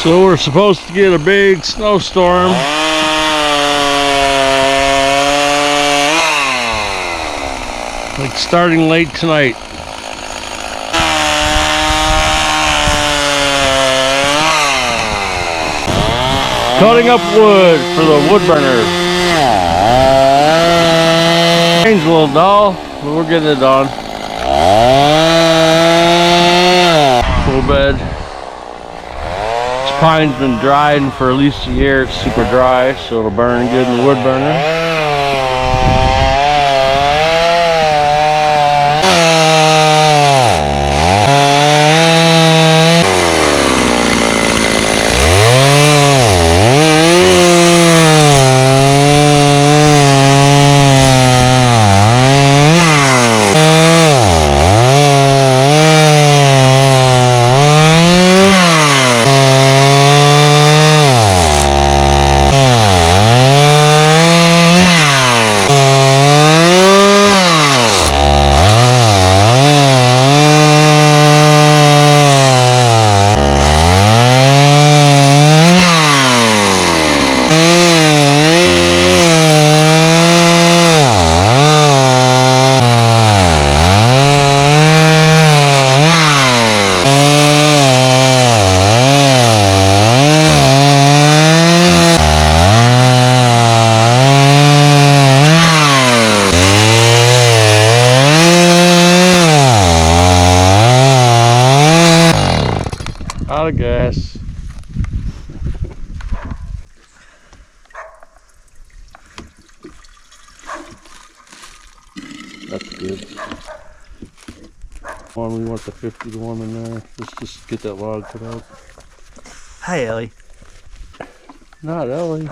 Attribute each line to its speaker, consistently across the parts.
Speaker 1: So we're supposed to get a big snowstorm. Like starting late tonight. Cutting up wood for the wood burner. Change a little dull, but we're getting it done. Full bed. This pine's been dried for at least a year. It's super dry, so it'll burn good in the wood burner. Out of gas. That's good. We want the 50 to 1 in there. Let's just get that log put out.
Speaker 2: Hi, Ellie.
Speaker 1: Not Ellie.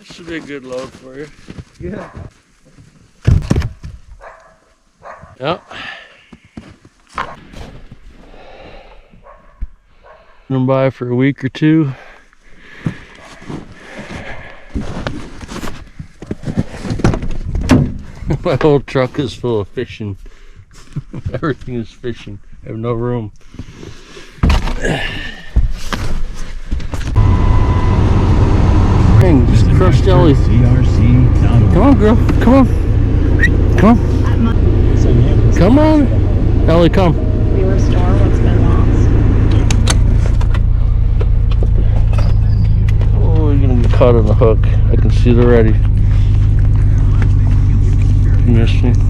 Speaker 1: Should be a good load for you.
Speaker 2: Yeah.
Speaker 1: Yep. Them by for a week or two. My whole truck is full of fishing. Everything is fishing. I have no room. Dang, just crushed Ellie. Come on, girl. Come on. Come on. Come on. Ellie, come.
Speaker 3: We restore what's been lost.
Speaker 1: Oh, you're gonna get caught on the hook. I can see it already. You missed me.